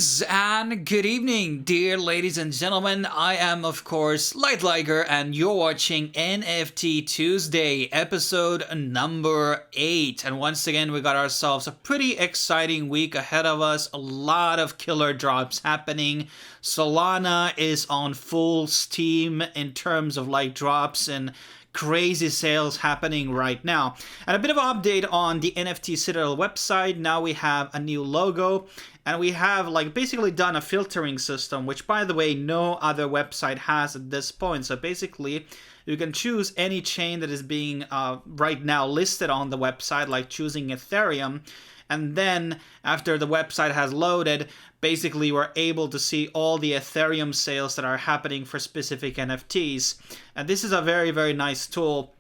Greetings and good evening, dear ladies and gentlemen. I am, of course, Light Liger, and you're watching NFT Tuesday, episode number 8. And once again, we got ourselves a pretty exciting week ahead of us. A lot of killer drops happening. Solana is on full steam in terms of drops and crazy sales happening right now. And a bit of an update on the NFT Citadel website. Now we have a new logo, and we have basically done a filtering system, which, by the way, no other website has at this point. So basically you can choose any chain that is being right now listed on the website, like choosing Ethereum. And then after the website has loaded, basically we're able to see all the Ethereum sales that are happening for specific NFTs. And this is a very, very nice tool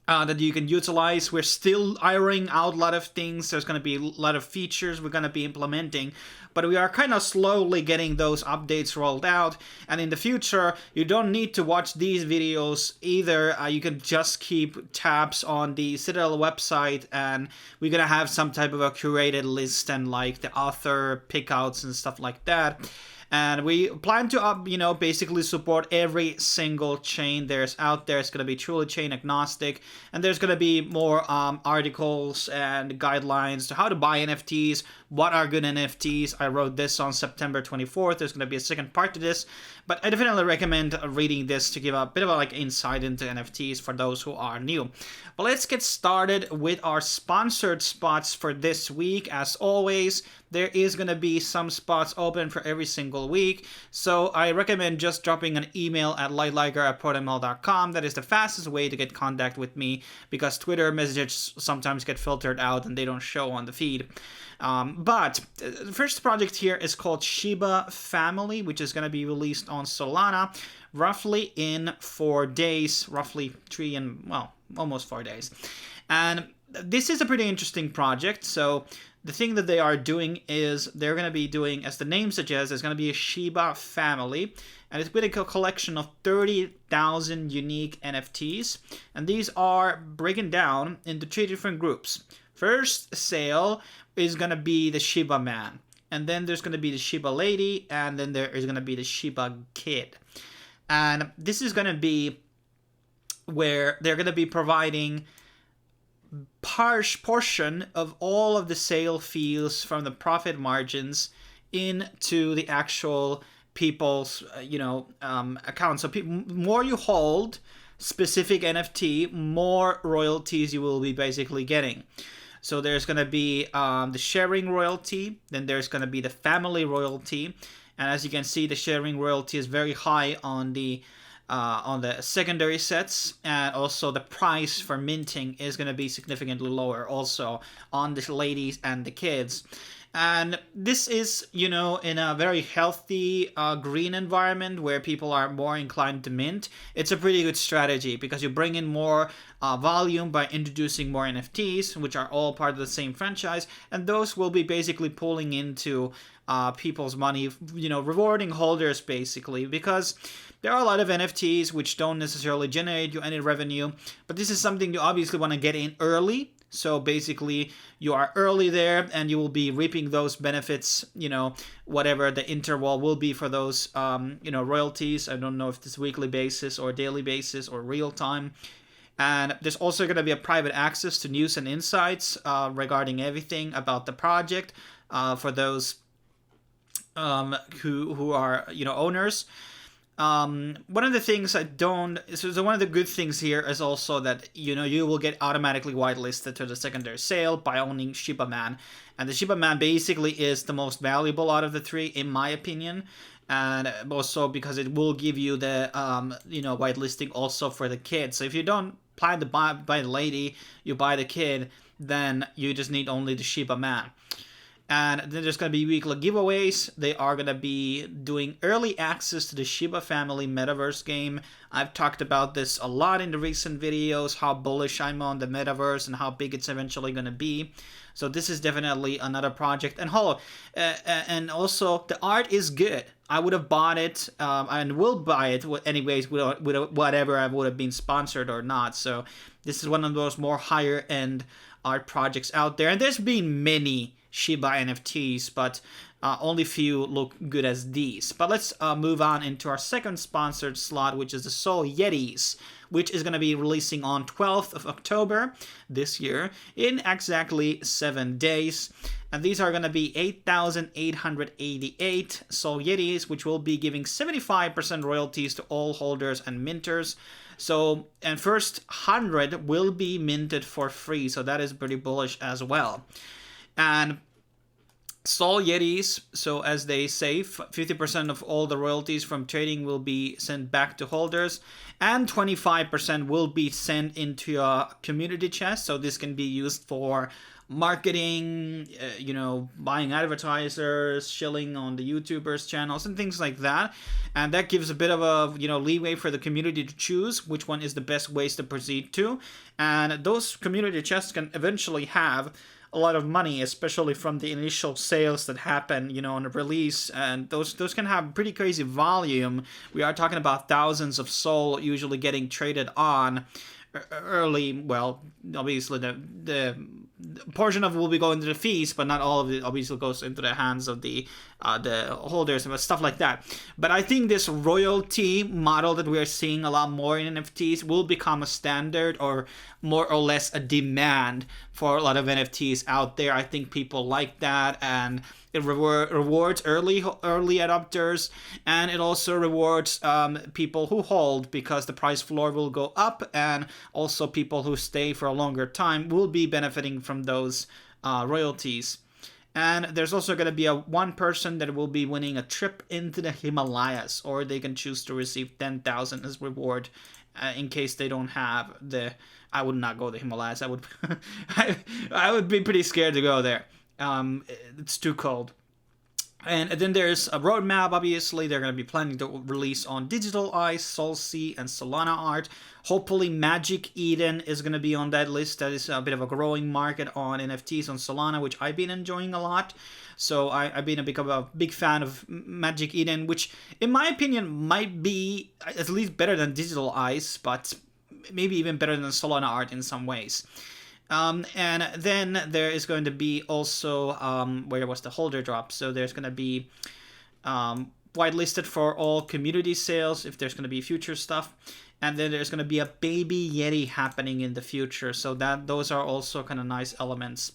that you can utilize. We're still ironing out a lot of things. There's going to be a lot of features we're going to be implementing, but we are kind of slowly getting those updates rolled out. And in the future, you don't need to watch these videos either. You can just keep tabs on the Citadel website, and we're going to have some type of a curated list and the author pickouts and stuff like that. And we plan to, basically support every single chain there's out there. It's going to be truly chain agnostic. And there's going to be more articles and guidelines to how to buy NFTs, what are good NFTs. I wrote this on September 24th. There's going to be a second part to this. But I definitely recommend reading this to give a bit of insight into NFTs for those who are new. But let's get started with our sponsored spots for this week. As always, there is going to be some spots open for every single week. So I recommend just dropping an email at lightliger@protonmail.com. That is the fastest way to get contact with me, because Twitter messages sometimes get filtered out and they don't show on the feed. But the first project here is called Shiba Family, which is going to be released on Solana roughly in 4 days, roughly almost 4 days. And this is a pretty interesting project. So the thing that they are doing is they're going to be doing, as the name suggests, there's going to be a Shiba family, and it's with a collection of 30,000 unique NFTs. And these are broken down into 3 different groups. First sale is going to be the Shiba man, and then there's going to be the Shiba lady, and then there is going to be the Shiba kid. And this is going to be where they're going to be providing portion of all of the sale fees from the profit margins into the actual people's account. So more you hold specific NFT, more royalties you will be basically getting. So there's going to be the sharing royalty, then there's going to be the family royalty, and as you can see, the sharing royalty is very high on the secondary sets, and also the price for minting is going to be significantly lower also on the ladies and the kids. And this is, in a very healthy green environment where people are more inclined to mint. It's a pretty good strategy because you bring in more volume by introducing more NFTs, which are all part of the same franchise, and those will be basically pulling into people's money, rewarding holders basically, because there are a lot of NFTs which don't necessarily generate you any revenue, but this is something you obviously want to get in early. So basically, you are early there, and you will be reaping those benefits, whatever the interval will be for those, royalties. I don't know if it's weekly basis or daily basis or real time. And there's also going to be a private access to news and insights regarding everything about the project for those who are, owners. One of the things so one of the good things here is also that, you will get automatically whitelisted to the secondary sale by owning Shiba Man. And the Shiba Man basically is the most valuable out of the 3, in my opinion. And also because it will give you the, whitelisting also for the kid. So if you don't plan to buy the lady, you buy the kid, then you just need only the Shiba Man. And then there's going to be weekly giveaways. They are going to be doing early access to the Shiba Family Metaverse game. I've talked about this a lot in the recent videos, how bullish I'm on the Metaverse and how big it's eventually going to be. So this is definitely another project. And and also the art is good. I would have bought it and will buy it anyways with whatever I would have been sponsored or not. So this is one of those more higher end art projects out there. And there's been many Shiba NFTs, but only few look good as these. But let's move on into our second sponsored slot, which is the Yetis, which is going to be releasing on 12th of October this year in exactly 7 days. And these are going to be 8,888 Yetis, which will be giving 75% royalties to all holders and minters. So, and first 100 will be minted for free, so that is pretty bullish as well. And Yetis, so as they say, 50% of all the royalties from trading will be sent back to holders, and 25% will be sent into a community chest. So this can be used for marketing, buying advertisers, shilling on the YouTubers' channels and things like that. And that gives a bit of a, leeway for the community to choose which one is the best ways to proceed to. And those community chests can eventually have a lot of money, especially from the initial sales that happen, on the release, and those can have pretty crazy volume. We are talking about thousands of Sol usually getting traded on early. Well, obviously the portion of it will be going to the fees, but not all of it obviously goes into the hands of the holders and stuff like that. But I think this royalty model that we are seeing a lot more in NFTs will become a standard, or more or less a demand for a lot of NFTs out there. I think people like that, and it rewards early adopters, and it also rewards people who hold, because the price floor will go up, and also people who stay for a longer time will be benefiting from those royalties. And there's also going to be one person that will be winning a trip into the Himalayas, or they can choose to receive 10,000 as reward in case they don't have the... I would not go to the Himalayas. I would I would be pretty scared to go there. It's too cold. And then there's a roadmap. Obviously, they're going to be planning to release on Digital Ice, SolCities, and Solana Art. Hopefully, Magic Eden is going to be on that list. That is a bit of a growing market on NFTs on Solana, which I've been enjoying a lot. So I've become a big fan of Magic Eden, which, in my opinion, might be at least better than Digital Ice, but maybe even better than Solana Art in some ways. And then there is going to be also, where was the holder drop? So there's going to be whitelisted for all community sales if there's going to be future stuff. And then there's going to be a baby Yeti happening in the future. So those are also kind of nice elements.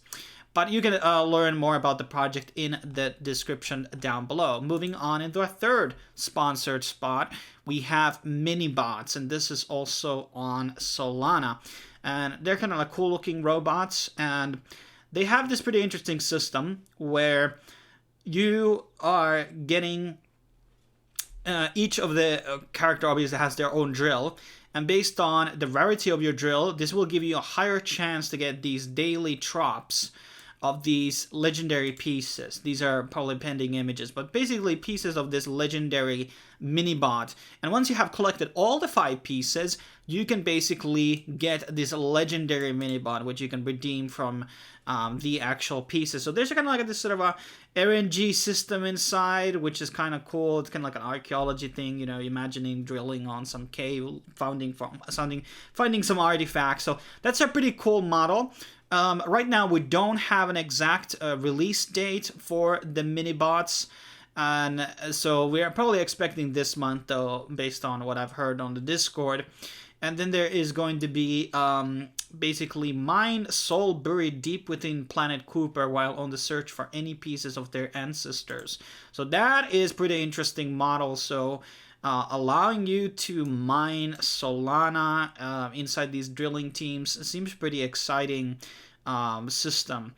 But you can learn more about the project in the description down below. Moving on into our third sponsored spot, we have MiniBots, and this is also on Solana. And they're kind of like cool looking robots, and they have this pretty interesting system where you are getting each of the character obviously has their own drill, and based on the rarity of your drill, this will give you a higher chance to get these daily drops of these legendary pieces. These are probably pending images, but basically pieces of this legendary mini-bot. And once you have collected all the 5 pieces, you can basically get this legendary mini-bot, which you can redeem from the actual pieces. So there's kind of like this sort of a RNG system inside, which is kind of cool. It's kind of like an archaeology thing, imagining drilling on some cave, finding some artifacts. So that's a pretty cool model. Right now, we don't have an exact release date for the mini-bots, and so we are probably expecting this month, though, based on what I've heard on the Discord. And then there is going to be basically mine Sol buried deep within planet Cooper while on the search for any pieces of their ancestors. So that is pretty interesting model. So allowing you to mine Solana inside these drilling teams seems pretty exciting system.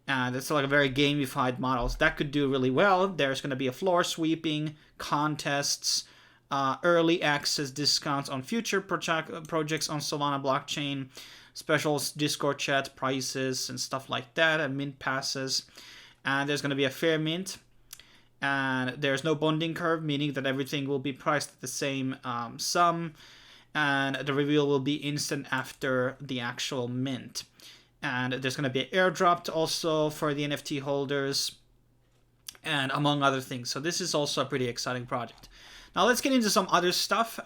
And it's like a very gamified model. So that could do really well. There's going to be a floor sweeping, contests, early access discounts on future projects on Solana blockchain, specials, Discord chat, prices, and stuff like that, and mint passes. And there's going to be a fair mint. And there's no bonding curve, meaning that everything will be priced at the same sum. And the reveal will be instant after the actual mint. And there's going to be an airdrop also for the NFT holders, and among other things. So this is also a pretty exciting project. Now let's get into some other stuff.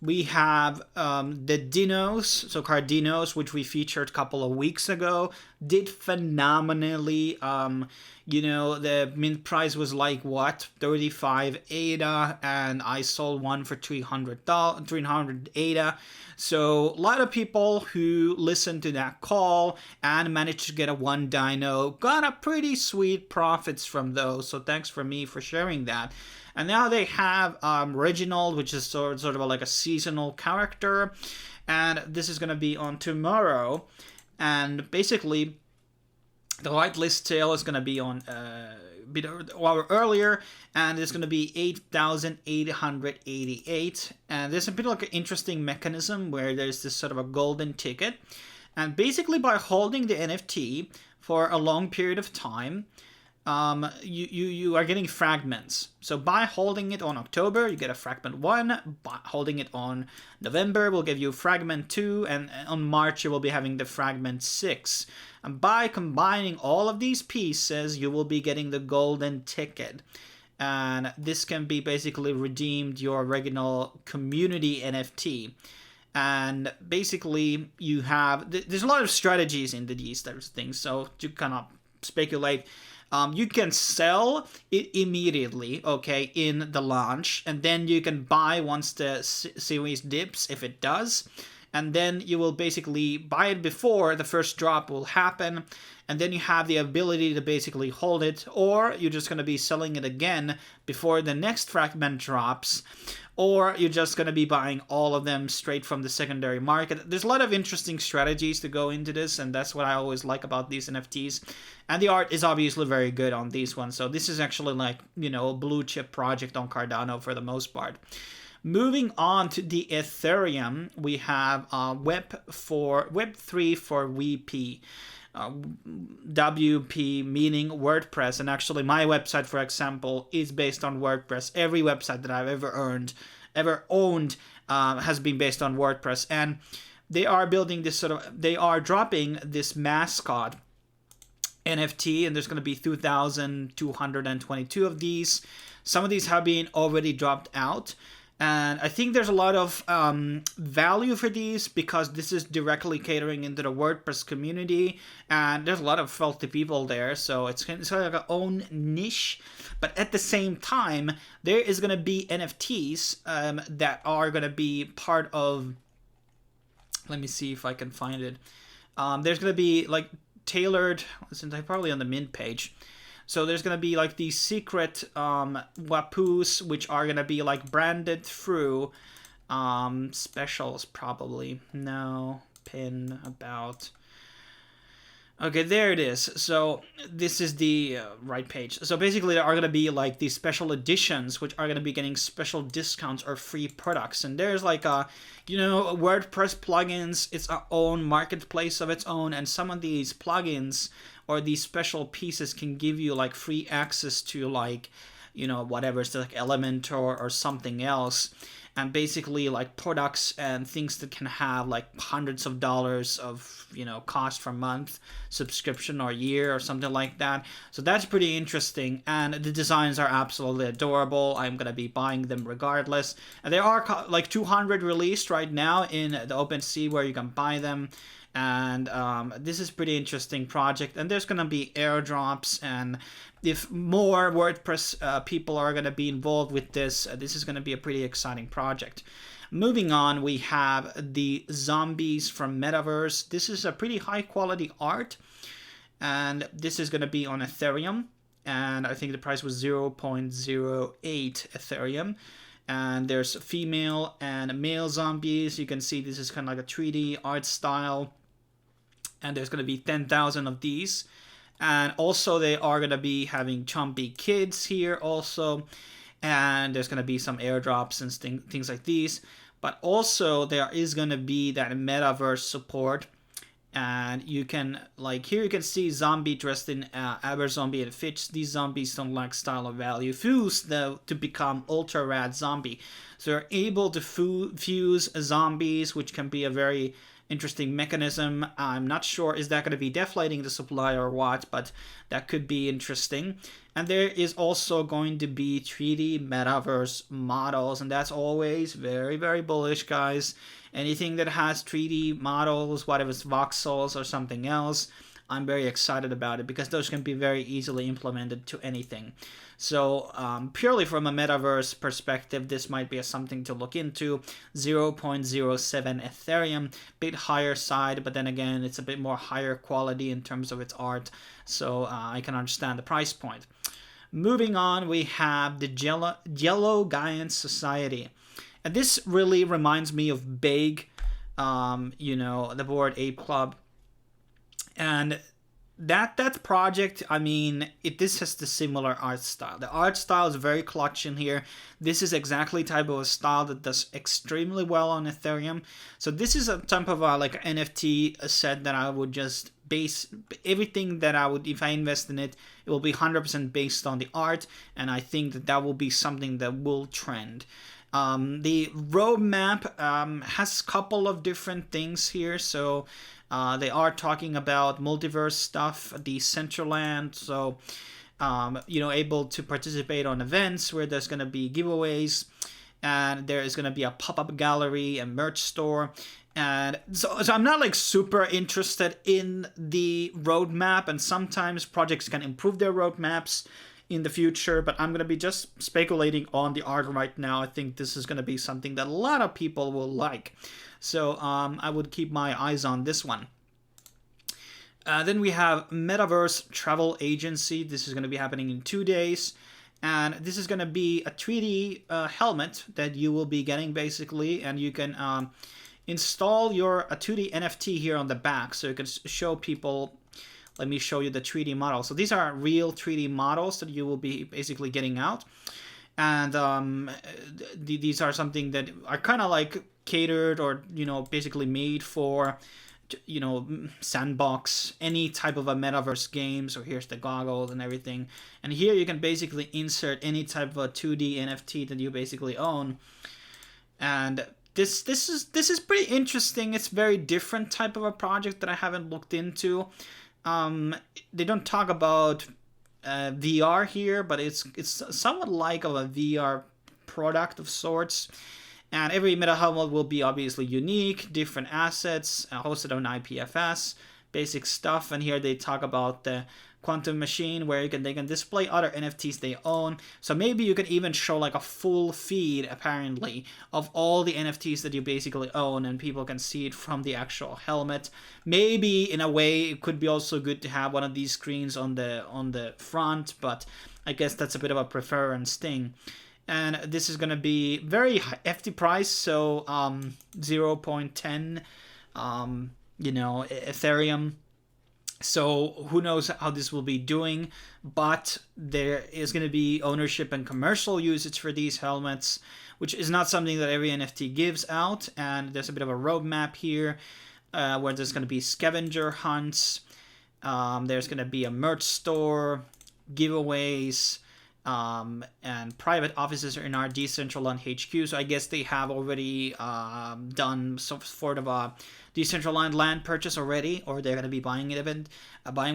We have the dinos, so Cardinos, which we featured a couple of weeks ago, did phenomenally. The mint price was like, what, 35 ADA, and I sold one for $300 ADA. So a lot of people who listened to that call and managed to get a one dino got a pretty sweet profits from those. So thanks for me for sharing that. And now they have Reginald, which is sort of like a seasonal character. And this is going to be on tomorrow. And basically, the whitelist sale is going to be on a bit earlier. And it's going to be 8,888. And there's a bit like an interesting mechanism where there's this sort of a golden ticket. And basically, by holding the NFT for a long period of time, you are getting fragments. So by holding it on October, you get a fragment 1. By holding it on November, will give you fragment 2. And on March, you will be having the fragment 6. And by combining all of these pieces, you will be getting the golden ticket. And this can be basically redeemed your original community NFT. And basically, you have... There's a lot of strategies into these types of things. So to kind of speculate... you can sell it immediately, okay, in the launch, and then you can buy once the series dips, if it does, and then you will basically buy it before the first drop will happen, and then you have the ability to basically hold it, or you're just going to be selling it again before the next fragment drops, or you're just going to be buying all of them straight from the secondary market. There's a lot of interesting strategies to go into this, and that's what I always like about these NFTs. And the art is obviously very good on these ones. So this is actually like, a blue chip project on Cardano for the most part. Moving on to the Ethereum, we have Web3 for WP. WP meaning WordPress, and actually my website, for example, is based on WordPress. Every website that I've ever owned has been based on WordPress, and they are building this they are dropping this mascot NFT, and there's going to be 2,222 of these. Some of these have been already dropped out. And I think there's a lot of value for these because this is directly catering into the WordPress community, and there's a lot of wealthy people there, so it's kind of like a own niche. But at the same time, there is going to be NFTs that are going to be part of... Let me see if I can find it. There's going to be like tailored... Since I'm probably on the mint page. So there's going to be like these secret Wapoos, which are going to be like branded through specials probably. No, pin, about. Okay, there it is. So this is the right page. So basically there are going to be like these special editions, which are going to be getting special discounts or free products. And there's like WordPress plugins, its own marketplace of its own. And some of these plugins or these special pieces can give you like free access to like, whatever, it's like Elementor or something else. And basically like products and things that can have like hundreds of dollars of, cost per month, subscription or year or something like that. So that's pretty interesting. And the designs are absolutely adorable. I'm going to be buying them regardless. And there are like 200 released right now in the OpenSea where you can buy them. And this is pretty interesting project, and there's going to be airdrops, and if more WordPress people are going to be involved with this, this is going to be a pretty exciting project. Moving on, we have the zombies from Metaverse. This is a pretty high quality art, and this is going to be on Ethereum, and I think the price was 0.08 Ethereum. And there's female and male zombies. You can see this is kind of like a 3D art style. And there's going to be 10,000 of these. And also they are going to be having chompy kids here also. And there's going to be some airdrops and things like these. But also there is going to be that Metaverse support. And you can, like here you can see zombie dressed in Aber zombie and Fitch. These zombies don't lack style or value. Fuse to become ultra rad zombie. So you're able to fuse zombies, which can be a very interesting mechanism. I'm not sure, is that going to be deflating the supply or what, but that could be interesting. And there is also going to be 3D Metaverse models, and that's always very, very bullish, guys. Anything that has 3D models, whatever it's voxels or something else, I'm very excited about it because those can be very easily implemented to anything. So purely from a Metaverse perspective, this might be something to look into. 0.07 Ethereum, bit higher side, but then again, it's a bit more higher quality in terms of its art. So I can understand the price point. Moving on, we have the Yellow Giant Society. And this really reminds me of Big, the Bored Ape Club. And that project, I mean, this has the similar art style. The art style is very clutch in here. This is exactly type of a style that does extremely well on Ethereum. So this is a type of like NFT set that I would just base everything that I would, if I invest in it, it will be 100% based on the art. And I think that will be something that will trend. The roadmap has a couple of different things here. So they are talking about multiverse stuff, Decentraland, so able to participate on events where there's going to be giveaways, and there is going to be a pop-up gallery and merch store. And so I'm not like super interested in the roadmap, and sometimes projects can improve their roadmaps in the future, but I'm going to be just speculating on the art right now. I think this is going to be something that a lot of people will like. So I would keep my eyes on this one. Then we have MetaVerse Travel Agency. This is going to be happening in 2 days. And this is going to be a 3D helmet that you will be getting basically. And you can install a 2D NFT here on the back. So you can show people. Let me show you the 3D model. So these are real 3D models that you will be basically getting out. And these are something that are kind of like catered or, basically made for, sandbox, any type of a metaverse game. So here's the goggles and everything. And here you can basically insert any type of a 2D NFT that you basically own. And this is pretty interesting. It's very different type of a project that I haven't looked into. They don't talk about VR here, but it's somewhat like of a VR product of sorts. And every meta helmet will be obviously unique, different assets, hosted on IPFS, basic stuff. And here they talk about the quantum machine where they can display other NFTs they own. So maybe you can even show like a full feed apparently of all the NFTs that you basically own, and people can see it from the actual helmet. Maybe in a way it could be also good to have one of these screens on the front, but I guess that's a bit of a preference thing. And this is going to be very hefty price, so 0.10 Ethereum. So who knows how this will be doing, but there is going to be ownership and commercial usage for these helmets, which is not something that every NFT gives out. And there's a bit of a roadmap here where there's going to be scavenger hunts, there's going to be a merch store, giveaways, and private offices are in our Decentraland HQ. So I guess they have already done some sort of a Decentraland land purchase already, or they're going to be buying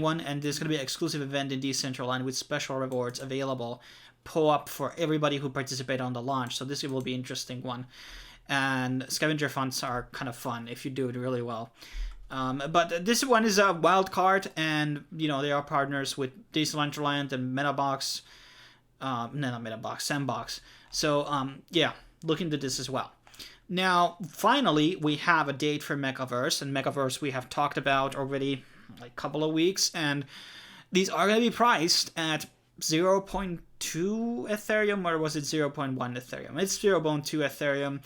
one. And there's going to be an exclusive event in Decentraland with special rewards available up for everybody who participate on the launch. So this will be an interesting one. And scavenger hunts are kind of fun if you do it really well. But this one is a wild card, and they are partners with Decentraland and MetaBots. Not MetaBots, Sandbox. So look into this as well. Now, finally, we have a date for MekaVerse, and MekaVerse we have talked about already like a couple of weeks, and these are going to be priced at 0.2 Ethereum, or was it 0.1 Ethereum? It's 0.2 Ethereum,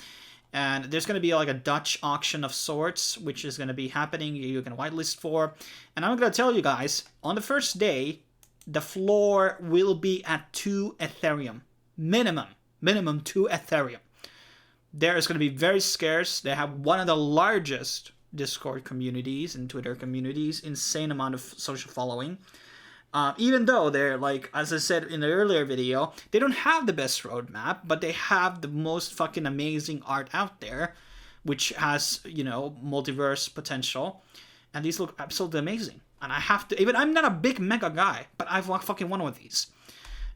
and there's going to be like a Dutch auction of sorts, which is going to be happening. You can whitelist for, and I'm going to tell you guys, on the first day, the floor will be at 2 Ethereum. Minimum 2 Ethereum. There is going to be very scarce. They have one of the largest Discord communities and Twitter communities. Insane amount of social following. Even though they're like, as I said in the earlier video, they don't have the best roadmap, but they have the most fucking amazing art out there. which has, you know, multiverse potential. And these look absolutely amazing. And I have to, even I'm not a big Mega guy, but I've fucking one of these.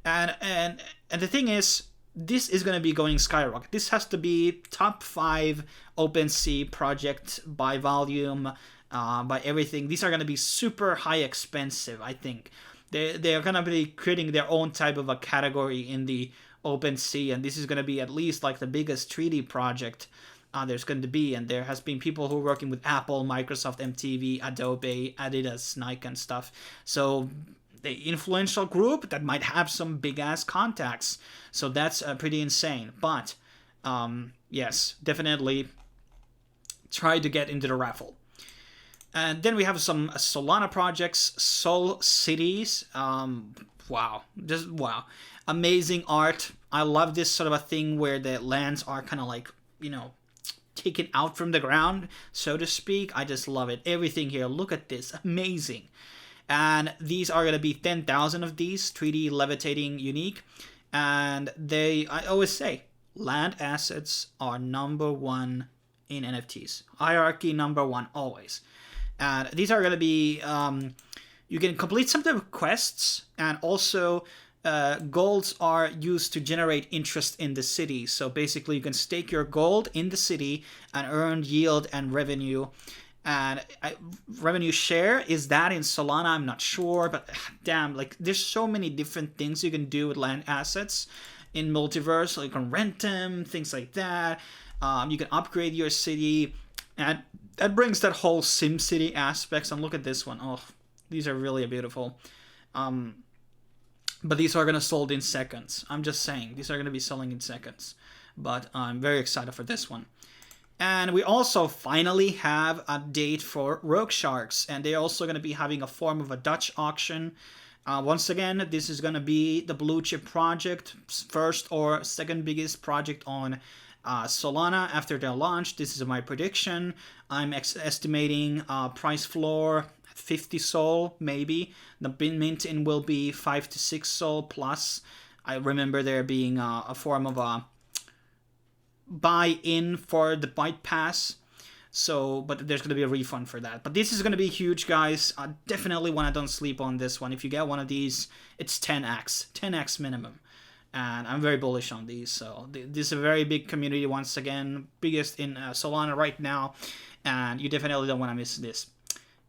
And the thing is, this is going to be going skyrocket. This has to be top 5 OpenSea project by volume, by everything. These are going to be super high expensive, I think. They're going to be creating their own type of a category in the OpenSea, and this is going to be at least like the biggest 3D project there's going to be. And there has been people who are working with Apple, Microsoft, MTV, Adobe, Adidas, Nike and stuff. So the influential group that might have some big ass contacts. So that's pretty insane. But yes, definitely try to get into the raffle. And then we have some Solana projects, SolCities. Wow, just wow. Amazing art. I love this sort of a thing where the lands are kind of like, you know, taken out from the ground, so to speak. I just love it. Everything here, look at this, amazing. And these are going to be 10,000 of these, 3D levitating unique. And I always say, land assets are #1 in NFTs. Hierarchy #1, always. And these are going to be, you can complete some type of quests, and also golds are used to generate interest in the city. So basically you can stake your gold in the city and earn yield and revenue. And revenue share, is that in Solana? I'm not sure, but damn, like there's so many different things you can do with land assets in Multiverse. So you can rent them, things like that. You can upgrade your city, and that brings that whole SimCity aspects. And look at this one. Oh, these are really beautiful. But these are going to sold in seconds. I'm just saying, these are going to be selling in seconds. But I'm very excited for this one. And we also finally have a date for Rogue Sharks. And they're also going to be having a form of a Dutch auction. Once again, this is going to be the blue chip project. First or second biggest project on Solana after their launch. This is my prediction. I'm estimating price floor 50 Sol, maybe. The mint-in will be 5 to 6 Sol plus. I remember there being a form of a buy-in for the Byte Pass. So, but there's going to be a refund for that. But this is going to be huge, guys. Definitely want to don't sleep on this one. If you get one of these, it's 10x minimum. And I'm very bullish on these. So this is a very big community once again. Biggest in Solana right now. And you definitely don't want to miss this.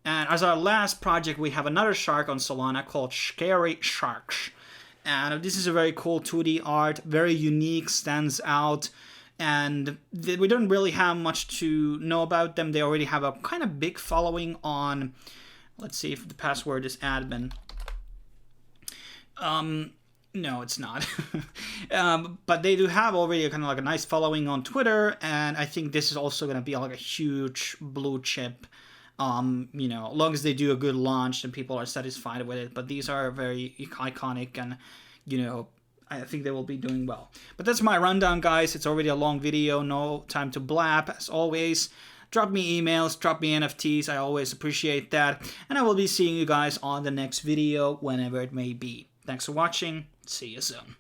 And as our last project, we have another shark on Solana called Scary Sharks. And this is a very cool 2D art. Very unique, stands out. And we don't really have much to know about them. They already have a kind of big following on... Let's see if the password is admin. No, it's not. But they do have already kind of like a nice following on Twitter. And I think this is also going to be like a huge blue chip. You know, as long as they do a good launch and people are satisfied with it. But these are very iconic and, you know, I think they will be doing well. But that's my rundown, guys. It's already a long video. No time to blab. As always, drop me emails, drop me NFTs. I always appreciate that. And I will be seeing you guys on the next video, whenever it may be. Thanks for watching. See you soon.